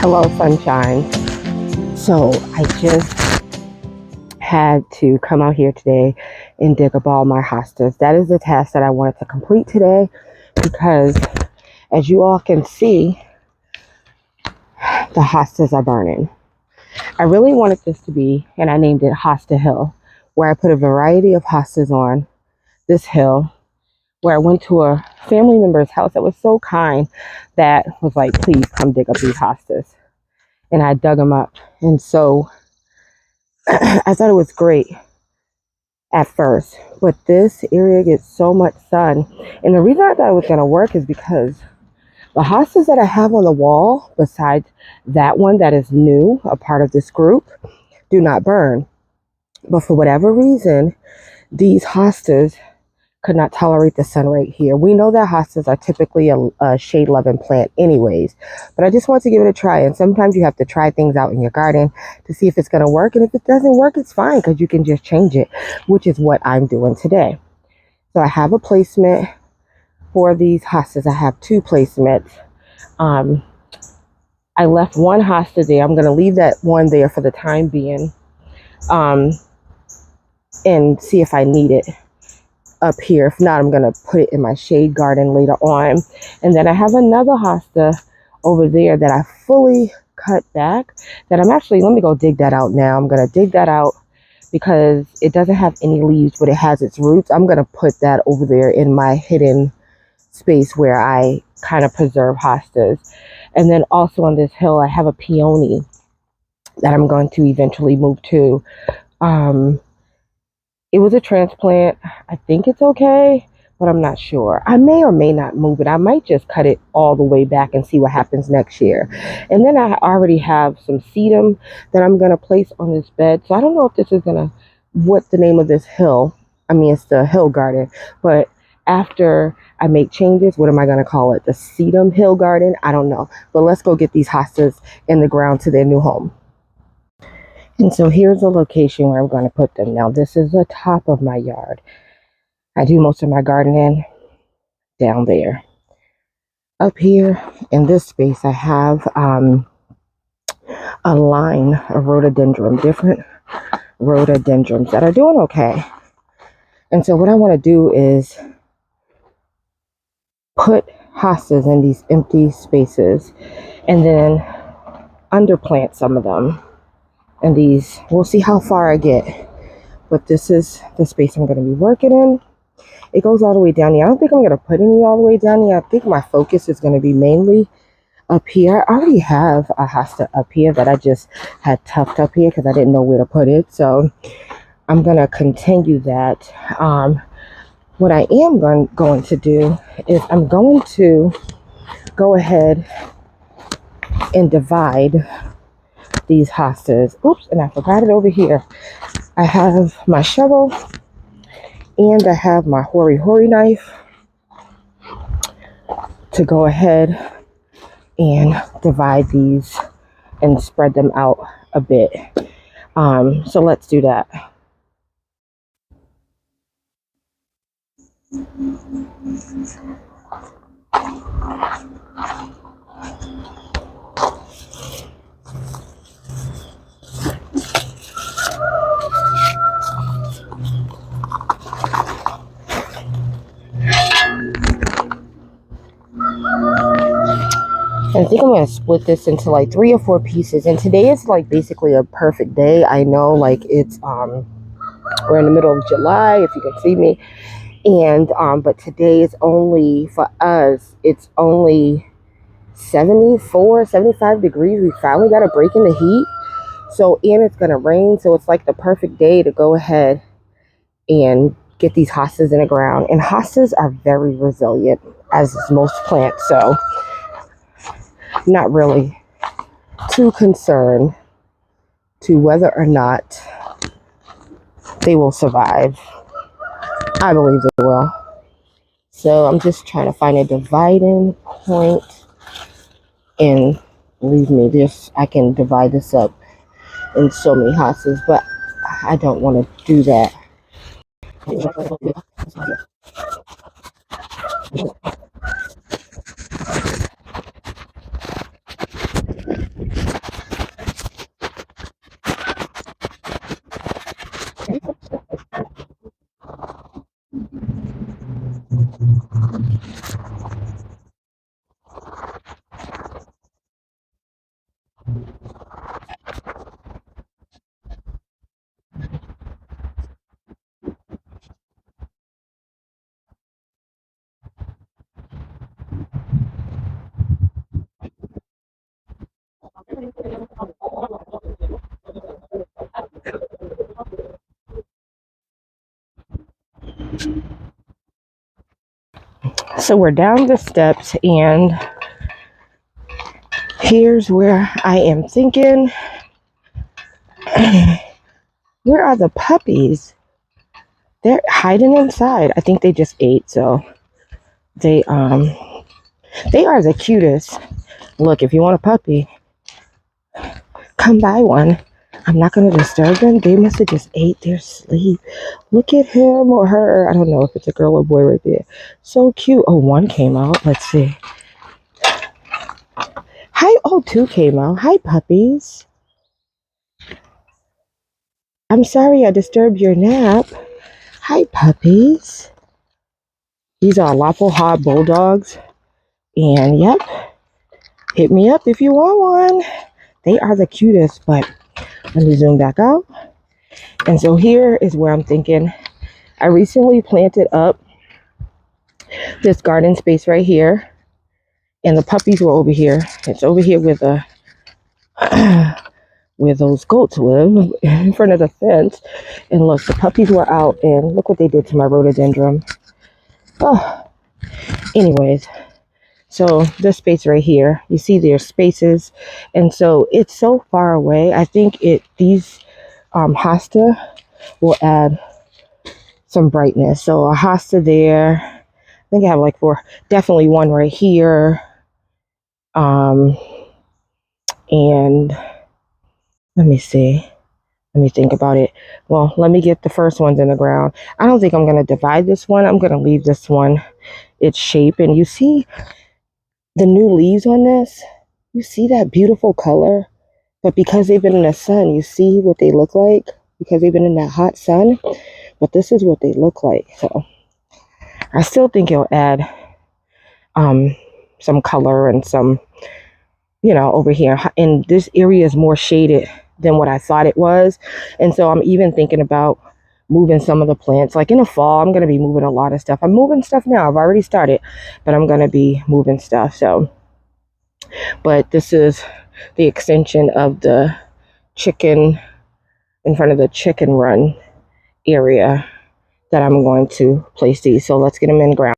Hello, sunshine. So I just had to come out here today and dig up all my hostas. That is the task that I wanted to complete today because, as you all can see, the hostas are burning. I really wanted this to be, and I named it Hosta Hill, where I put a variety of hostas on this hill, where I went to a family member's house that was so kind that was like, please come dig up these hostas. And I dug them up. And so I thought it was great at first, but this area gets so much sun. And the reason I thought it was going to work is because the hostas that I have on the wall, besides that one that is new, a part of this group, do not burn. But for whatever reason, these hostas could not tolerate the sun right here. We know that hostas are typically a shade-loving plant anyways, but I just want to give it a try. And sometimes you have to try things out in your garden to see if it's going to work. And if it doesn't work, it's fine because you can just change it, which is what I'm doing today. So I have a placement for these hostas. I have two placements. I left one hosta there. I'm going to leave that one there for the time being and see if I need it up here. If not, I'm going to put it in my shade garden later on. And then I have another hosta over there that I fully cut back that I'm actually, let me go dig that out now. I'm going to dig that out because it doesn't have any leaves, but it has its roots. I'm going to put that over there in my hidden space where I kind of preserve hostas. And then also on this hill, I have a peony that I'm going to eventually move to. It was a transplant. I think it's okay, but I'm not sure. I may or may not move it. I might just cut it all the way back and see what happens next year. And then I already have some sedum that I'm going to place on this bed. So I don't know if this is going to, what the name of this hill, I mean, it's the hill garden, but after I make changes, what am I going to call it? The sedum hill garden? I don't know. But let's go get these hostas in the ground to their new home. And so here's the location where I'm going to put them. Now, this is the top of my yard. I do most of my gardening down there. Up here in this space, I have a line of rhododendron, different rhododendrons that are doing okay. And so what I want to do is put hostas in these empty spaces and then underplant some of them. And these, we'll see how far I get. But this is the space I'm going to be working in. It goes all the way down here. I don't think I'm going to put any all the way down here. I think my focus is going to be mainly up here. I already have a hosta up here that I just had tucked up here because I didn't know where to put it. So I'm going to continue that. What I am going to do is I'm going to go ahead and divide these hostas. Oops, and I forgot it over here. I have my shovel and I have my hori knife to go ahead and divide these and spread them out a bit. So let's do that. And I think I'm going to split this into like 3 or 4 pieces. And today is like basically a perfect day. I know, like, it's we're in the middle of July, if you can see me. And but today is only, for us, it's only 74, 75 degrees. We finally got a break in the heat. So, and it's going to rain. So it's like the perfect day to go ahead and get these hostas in the ground. And hostas are very resilient, as is most plants. So not really too concerned to whether or not they will survive. I believe they will. So I'm just trying to find a dividing point, and believe me, this, I can divide this up in so many hostas, but I don't want to do that. So we're down the steps, and here's where I am thinking, where are the puppies? They're hiding inside. I think they just ate, so they are the cutest. Look, if you want a puppy, come buy one. I'm not gonna disturb them. They must have just ate their sleep. Look at him or her. I don't know if it's a girl or boy right there. So cute. Oh, one came out. Let's see. Hi. Oh, two came out. Hi, puppies. I'm sorry I disturbed your nap. Hi, puppies. These are lawful hot bulldogs. And yep, hit me up if you want one. They are the cutest, but let me zoom back out. And so here is where I'm thinking. I recently planted up this garden space right here, and the puppies were over here. It's over here with a where those goats live in front of the fence. And look, the puppies were out, and look what they did to my rhododendron. Oh, anyways, so this space right here, you see there's spaces, and so it's so far away. I think these hosta will add some brightness. So a hosta there. I think I have like four, definitely one right here. And let me see. Let me think about it. Well, let me get the first ones in the ground. I don't think I'm going to divide this one. I'm going to leave this one its shape. And you see the new leaves on this? You see that beautiful color? But because they've been in the sun, you see what they look like? Because they've been in that hot sun. But this is what they look like. So I still think it'll add some color and some, over here. And this area is more shaded than what I thought it was. And so I'm even thinking about moving some of the plants. Like in the fall, I'm going to be moving a lot of stuff. I'm moving stuff now. I've already started, but I'm going to be moving stuff. So, but this is the extension of the chicken, in front of the chicken run area that I'm going to place these. So let's get them in ground.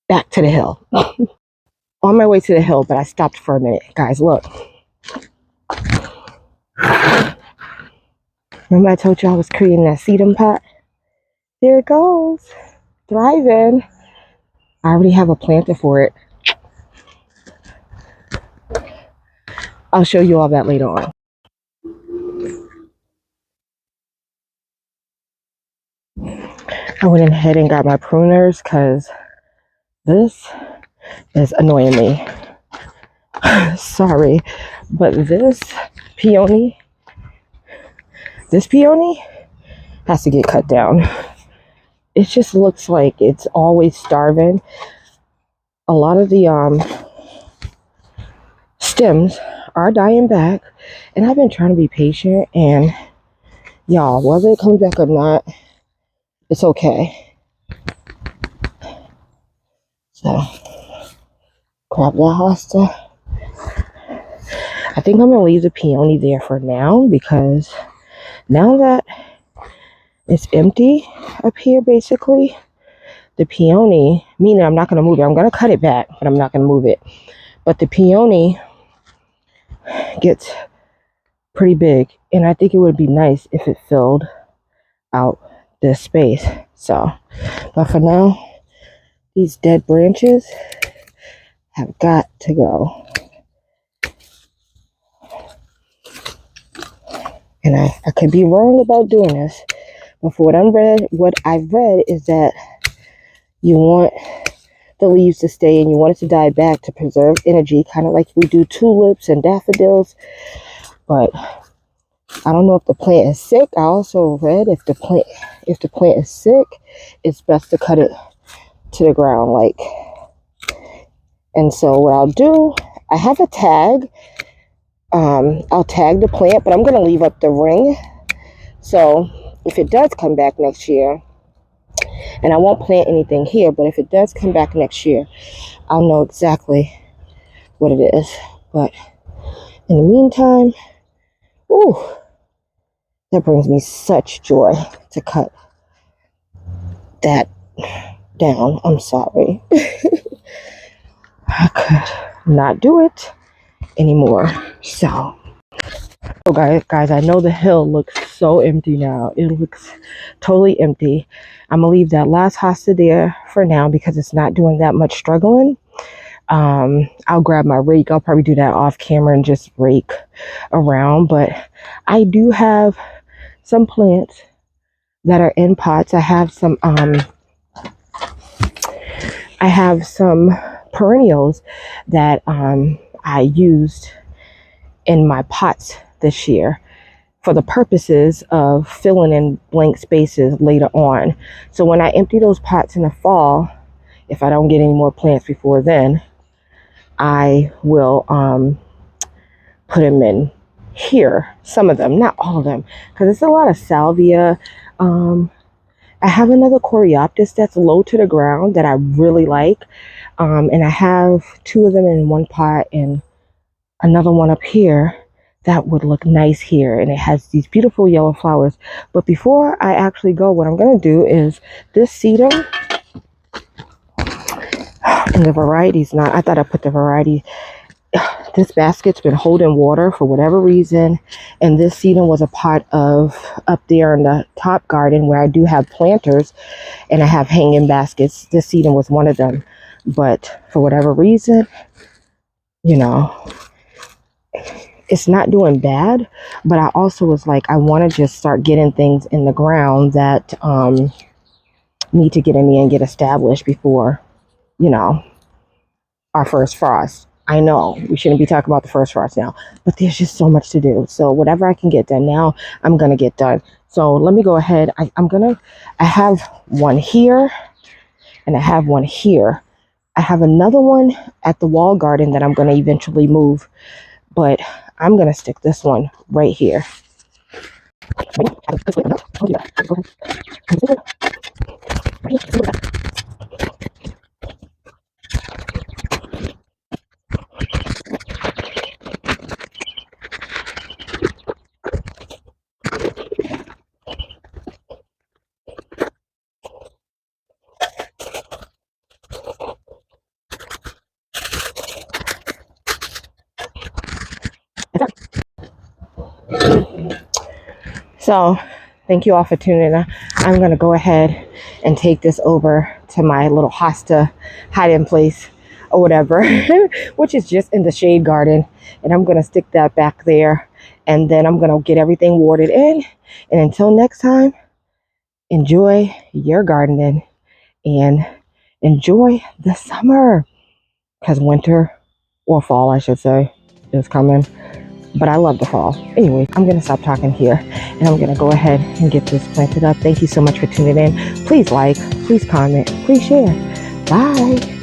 Back to the hill. On my way to the hill, but I stopped for a minute. Guys, look. Remember I told you I was creating that sedum pot? There it goes. Thriving. I already have a planter for it. I'll show you all that later on. I went ahead and got my pruners because this is annoying me. Sorry, but this peony has to get cut down. It just looks like it's always starving. A lot of the stems are dying back, and I've been trying to be patient, and y'all, whether it comes back or not, it's okay. So grab that hosta. I think I'm gonna leave the peony there for now, because now that it's empty up here, basically, the peony, meaning I'm not gonna move it. I'm gonna cut it back, but I'm not gonna move it. But the peony gets pretty big, and I think it would be nice if it filled out this space. So, but for now, these dead branches have got to go. And I could be wrong about doing this, but for what I've read is that you want the leaves to stay and you want it to die back to preserve energy, kind of like we do tulips and daffodils. But I don't know if the plant is sick. I also read if the plant is sick, it's best to cut it to the ground, like. And so what I'll do, I have a tag. I'll tag the plant, but I'm gonna leave up the ring. So if it does come back next year, and I won't plant anything here, but if it does come back next year, I'll know exactly what it is. But in the meantime, ooh, that brings me such joy to cut that down. I'm sorry. I could not do it anymore. So guys, I know the hill looks so empty now. It looks totally empty. I'm gonna leave that last hosta there for now because it's not doing that much struggling. I'll grab my rake. I'll probably do that off camera and just rake around. But I do have some plants that are in pots. I have some perennials that I used in my pots this year for the purposes of filling in blank spaces later on. So when I empty those pots in the fall, if I don't get any more plants before then, I will put them in here. Some of them, not all of them, because it's a lot of salvia. I have another coreopsis that's low to the ground that I really like. And I have 2 of them in one pot and another one up here that would look nice here. And it has these beautiful yellow flowers. But before I actually go, what I'm going to do is this sedum, and the variety's not, I thought I put the variety. This basket's been holding water for whatever reason. And this sedum was a pot of up there in the top garden where I do have planters and I have hanging baskets. This sedum was one of them. But for whatever reason, you know, it's not doing bad. But I also was like, I want to just start getting things in the ground that need to get in there and get established before, you know, our first frost. I know we shouldn't be talking about the first frost now, but there's just so much to do. So whatever I can get done now, I'm going to get done. So let me go ahead. I have one here and I have one here. I have another one at the wall garden that I'm going to eventually move, but I'm going to stick this one right here. So thank you all for tuning in. I'm going to go ahead and take this over to my little hosta hiding place or whatever, which is just in the shade garden. And I'm going to stick that back there. And then I'm going to get everything watered in. And until next time, enjoy your gardening and enjoy the summer. Because winter, or fall I should say, is coming. But I love the fall. Anyway, I'm going to stop talking here and I'm going to go ahead and get this planted up. Thank you so much for tuning in. Please like, please comment, please share. Bye.